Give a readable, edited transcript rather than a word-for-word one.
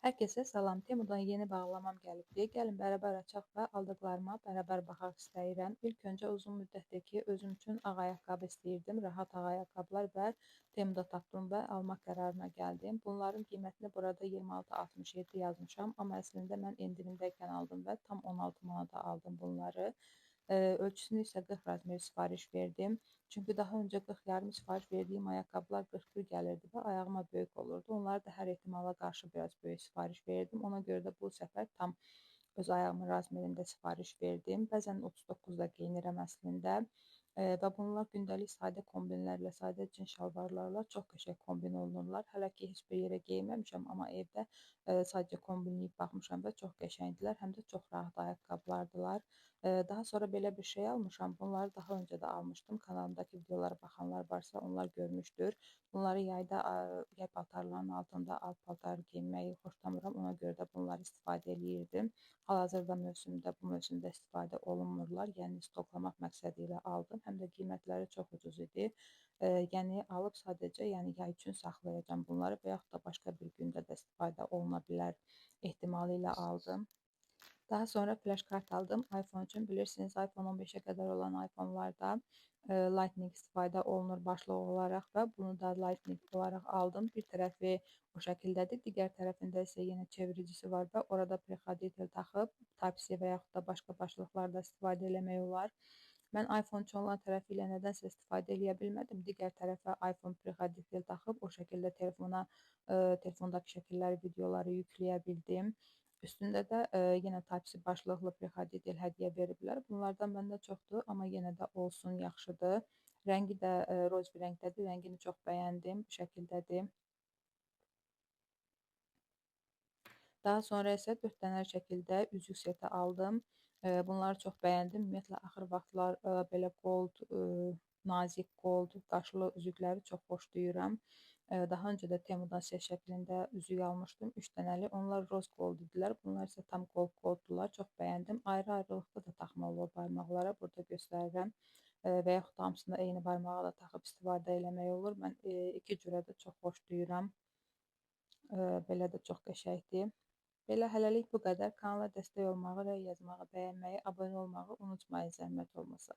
Hər kəsə salam. Temudan yeni bağlamam gəlibdi. Gəlin bərabər açaq və aldıqlarıma bərabər baxaq istəyirəm. İlk öncə uzun müddətdir ki, özüm üçün ağ ayaqqabı istəyirdim. Rahat ağ ayaqqabılar və Temuda tapdım və almaq qərarına gəldim. Bunların qiymətini burada 26,67 yazmışam, amma əslində mən endirimdəykən aldım və tam 16 manata aldım bunları. Ölçüsünü isə 40 razmer sifariş verdim. Çünki daha öncə 40 yarım sifariş verdiyim ayaqqabılar 41 gəlirdi və ayağıma böyük olurdu. Onları da hər ehtimala qarşı biraz böyük sifariş verdim. Ona görə də bu səfər tam öz ayağımın razmerində sifariş verdim. Bəzən 39-da geyinirəm əslində. Və bunlar gündəlik sadə kombinlərlə, sadə cins şalvarlarla çox qəşəng kombin olunurlar. Hələ ki heç bir yerə geyinməmişəm, amma evdə sadəcə kombinləyib baxmışam və çox qəşəngdilər, həm də çox rahat ayaqqabılardılar. Daha sonra belə bir şey almışam. Bunları daha öncə də almışdım. Kanalımdakı videolara baxanlar varsa onlar görmüşdür. Bunları yayda yay paltarlarının altında alt paltar geyinməyi xoşlamıram. Ona görə də bunları istifadə eləyirdim. Hal-hazırda bu mövsümdə istifadə olunmurlar. Yəni stoklamaq məqsədi ilə aldım. Həm də qiymətləri çox ucuz idi. Yəni alıb sadəcə yay üçün saxlayacağam bunları və yaxud da başqa bir gündə də istifadə oluna bilər ehtimalı ilə aldım. Daha sonra flash kart aldım iPhone üçün. Bilirsiniz, iPhone 15-ə qədər olan iPhone-larda Lightning istifadə olunur başlıq olaraq və bunu da Lightning olaraq aldım. Bir tərəfi o şəkildədir, digər tərəfində isə yenə çeviricisi var və orada prexoditel taxıb Type-C və yaxud da başqa başlıqlarda istifadə eləmək olar. Mən iPhone üçün olan tərəfi ilə nədənsə istifadə eləyə bilmədim. Digər tərəfə iPhone prexoditel taxıb o şəkildə telefondakı şəkilləri, videoları yükləyə bildim. Üstündə də yenə Type-C başlıqlı prexoditel hədiyyə veriblər. Bunlardan məndə çoxdur, amma yenə də olsun, yaxşıdır. Rəngi də roz bir rəngdədir. Rəngini çox bəyəndim. Bu şəkildədir. Daha sonra isə 4 dənə şəkildə üzük seti aldım. Bunları çox bəyəndim. Ümumiyyətlə, axır vaxtlar belə gold, nazik gold, qaşlı üzükləri çox xoşlayıram. Daha öncə də Temudan set şəklində üzük almışdım. 3 dənəli. Onlar roz gold idilər. Bunlar isə tam golddular. Çox bəyəndim. Ayrı-ayrılıqda da taxmaq olur barmaqlara. Burada göstərirəm. Və yaxud da hamısını eyni barmağa da taxıb istifadə eləmək olur. Mən iki cürə də çox xoşlayıram. Belə də çox qəşəngdir. Belə hələlik bu qədər. Kanala dəstək olmağı, rəy yazmağı, bəyənməyi, abunə olmağı unutmayın zəhmət olmasa.